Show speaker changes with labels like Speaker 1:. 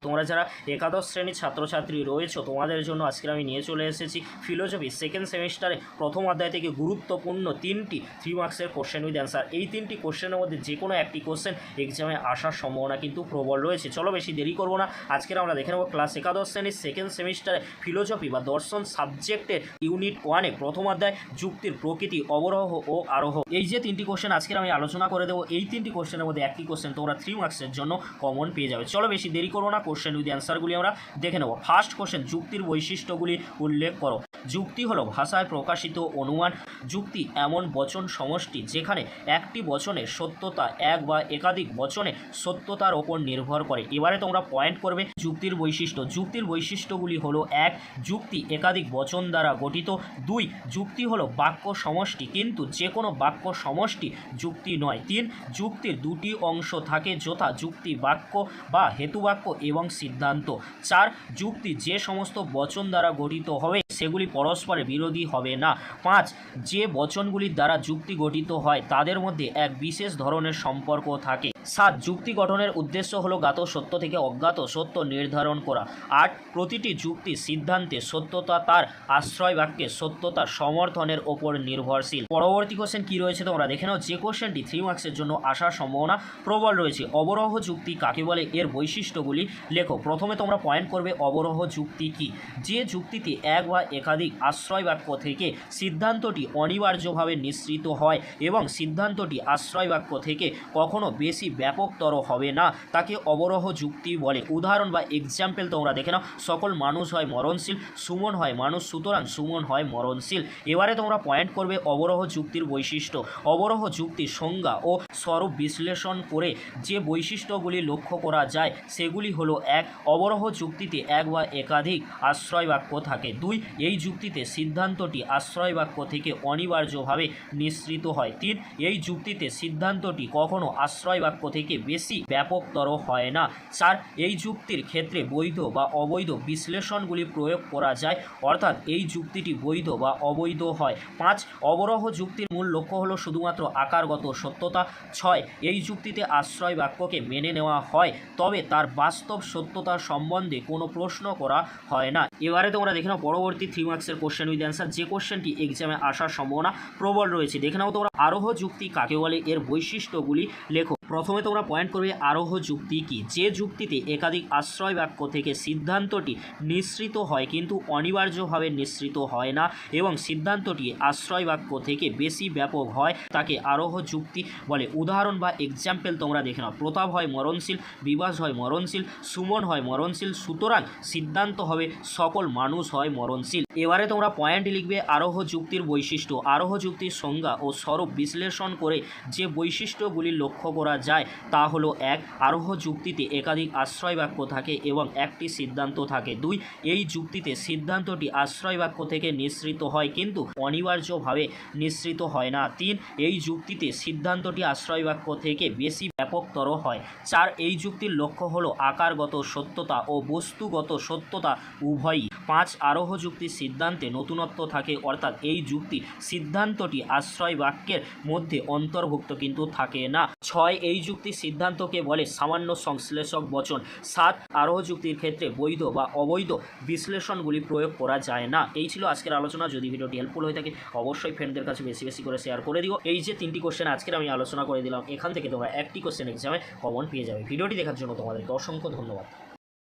Speaker 1: তোমরা যারা একাদশ শ্রেণীর ছাত্রছাত্রী রয়েছো তোমাদের জন্য আজকে আমি নিয়ে চলে এসেছি ফিলোসফি সেকেন্ড সেমিস্টারে প্রথম অধ্যায় থেকে গুরুত্বপূর্ণ 3টি 3 মার্কসের কোশ্চেন উইথ অ্যান্সার। এই 3টি কোশ্চেনের মধ্যে যে কোনো একটি কোশ্চেন এক্সামে আসার সম্ভাবনা কিন্তু প্রবল রয়েছে। চলো বেশি দেরি করবো না, আজকের আমরা দেখে নেব ক্লাস একাদশ শ্রেণীর সেকেন্ড সেমিস্টারে ফিলোসফি বা দর্শন সাবজেক্টের ইউনিট 1-এ প্রথম অধ্যায় যুক্তির প্রকৃতি, অবরোহ ও আরোহ। এই যে 3টি কোশ্চেন আজকের আমি আলোচনা করে দেবো, এই 3টি কোশ্চেনের মধ্যে একটি কোশ্চেন তোমরা 3 মার্কসের জন্য কমন পেয়ে যাবে। চলো বেশি দেরি করবো না, কোশ্চেন উইথ অ্যান্সারগুলি আমরা দেখে নেব। ফার্স্ট কোশ্চেন, যুক্তির বৈশিষ্ট্যগুলি উল্লেখ করো। যুক্তি হলো ভাষায় প্রকাশিত অনুমান। যুক্তি এমন বচন সমষ্টি যেখানে একটি বচনের সত্যতা এক বা একাধিক বচনে সত্যতার ওপর নির্ভর করে। এবারে তোমরা পয়েন্ট করবে যুক্তির বৈশিষ্ট্য। যুক্তির বৈশিষ্ট্যগুলি হলো 1, যুক্তি একাধিক বচন দ্বারা গঠিত। 2, যুক্তি হলো বাক্য সমষ্টি কিন্তু যে কোনো বাক্য সমষ্টি যুক্তি নয়। 3, যুক্তির দুটি অংশ থাকে যথা যুক্তি বাক্য বা হেতুবাক্য এবং সিদ্ধান্ত। 4, যুক্তি যে সমস্ত বচন দ্বারা গঠিত হবে সেগুলি পরস্পরের বিরোধী হবে না। 5, যে বচনগুলির দ্বারা যুক্তি গঠিত হয় তাদের মধ্যে এক বিশেষ ধরনের সম্পর্ক থাকে। 7, যুক্তি গঠনের উদ্দেশ্য হলো জ্ঞাত সত্য থেকে অজ্ঞাত সত্য নির্ধারণ করা। 8, প্রতিটি যুক্তি সিদ্ধান্তে সত্যতা তার আশ্রয় বাক্যে সত্যতার সমর্থনের ওপর নির্ভরশীল। পরবর্তী কোশ্চেন কি রয়েছে তোমরা দেখে নাও, যে কোশ্চেনটি 3 মার্কসের জন্য আসার সম্ভাবনা প্রবল রয়েছে। অবরোহ যুক্তি কাকে বলে, এর বৈশিষ্ট্যগুলি লেখো। প্রথমে তোমরা পয়েন্ট করবে অবরোহ যুক্তি কি। যে যুক্তিতে এক বা একাধিক আশ্রয় বাক্য থেকে সিদ্ধান্তটি অনিবার্যভাবে নিঃসৃত হয় এবং সিদ্ধান্তটি আশ্রয় বাক্য থেকে কখনো বেশি ব্যাপকতর হবে না তাকে অবরোহ যুক্তি বলে। উদাহরণ বা এক্সাম্পল তোমরা দেখে নাও, সকল মানুষ হয় মরণশীল, সুমন হয় মানুষ সুতরাং সুমন হয় মরণশীল। এবারে তোমরা পয়েন্ট করবে অবরোহ যুক্তির বৈশিষ্ট্য। অবরোহ যুক্তির সংজ্ঞা ও স্বরূপ বিশ্লেষণ করে যে বৈশিষ্ট্যগুলি লক্ষ্য করা যায় সেগুলি হলো 1, অবরোহ যুক্তিতে এক বা একাধিক আশ্রয় বাক্য থাকে। 2, এই যুক্তিতে সিদ্ধান্তটি আশ্রয় বাক্য থেকে অনিবার্যভাবে নিঃসৃত হয়। 3, এই যুক্তিতে সিদ্ধান্তটি কখনো আশ্রয় বাক্য থেকে বেশি ব্যাপকতর হয় না। 4, এই যুক্তির ক্ষেত্রে বৈধ বা অবৈধ বিশ্লেষণগুলি প্রয়োগ করা যায় অর্থাৎ এই যুক্তিটি বৈধ বা অবৈধ হয়। 5, অবরোহ যুক্তির মূল লক্ষ্য হলো শুধুমাত্র আকারগত সত্যতা। 6, এই যুক্তিতে আশ্রয় বাক্যকে মেনে নেওয়া হয় তবে তার বাস্তব সত্যতা সম্বন্ধে কোনো প্রশ্ন করা হয় না। এবারে তোমরা দেখে নাও পরবর্তী 3 মার্কসের কোশ্চেন উইথ অ্যান্সার, যে কোশ্চেনটি এক্সামে আসার সম্ভাবনা প্রবল রয়েছে। দেখে নাও তোমরা আরোহ যুক্তি কাকে বলে, এর বৈশিষ্ট্যগুলি লেখো। প্রথমে তোমরা পয়েন্ট করবে আরোহ যুক্তি কি। যে যুক্তিতে একাধিক আশ্রয় বাক্য থেকে সিদ্ধান্তটি নিঃসৃত হয় কিন্তু অনিবার্যভাবে নিঃসৃত হয় না এবং সিদ্ধান্তটি আশ্রয় বাক্য থেকে বেশি ব্যাপক হয় তাকে আরোহ যুক্তি বলে। উদাহরণ বা এক্সাম্পল তোমরা দেখে নাও, প্রতাপ হয় মরণশীল, বিবাস হয় মরণশীল, সুমন হয় মরণশীল সুতরাং সিদ্ধান্ত হবে সকল মানুষ হয় মরণশীল। এবারে তোমরা পয়েন্ট লিখবে আরোহ যুক্তির বৈশিষ্ট্য। আরোহ যুক্তির সংজ্ঞা ও স্বরূপ বিশ্লেষণ করে যে বৈশিষ্ট্যগুলি লক্ষ্য করা যায় তা হলো 1, আরোহ যুক্তিতে একাধিক আশ্রয় বাক্য থাকে এবং একটি সিদ্ধান্ত থাকে। 2, এই যুক্তিতে সিদ্ধান্তটি আশ্রয় বাক্য থেকে নিঃসৃত হয় কিন্তু অনিবার্যভাবে নিঃসৃত হয় না। 3, এই যুক্তিতে সিদ্ধান্তটি আশ্রয় বাক্য থেকে বেশি ব্যাপকতর হয়। 4, এই যুক্তির লক্ষ্য হলো আকারগত সত্যতা ও বস্তুগত সত্যতা উভয়ই। 5, আরোহ যুক্তির সিদ্ধান্তে নতুনত্ব থাকে অর্থাৎ এই যুক্তি সিদ্ধান্তটি আশ্রয় বাক্যের মধ্যে অন্তর্ভুক্ত কিন্তু থাকে না। 6, এই যুক্তির সিদ্ধান্তকে বলে সামান্য সংশ্লেষক বচন। 7, আরোহ যুক্তির ক্ষেত্রে বৈধ বা অবৈধ বিশ্লেষণগুলি প্রয়োগ করা যায় না। এই ছিল আজকের আলোচনা। যদি ভিডিওটি হেল্পফুল হয়ে থাকে অবশ্যই ফ্রেন্ডদের কাছে বেশি বেশি করে শেয়ার করে দিও। এই যে 3টি কোশ্চেন আজকের আমি আলোচনা করে দিলাম এখান থেকে তোমরা একটি কোশ্চেন এক্সামে কমন পেয়ে যাবে। ভিডিওটি দেখার জন্য তোমাদেরকে অসংখ্য ধন্যবাদ।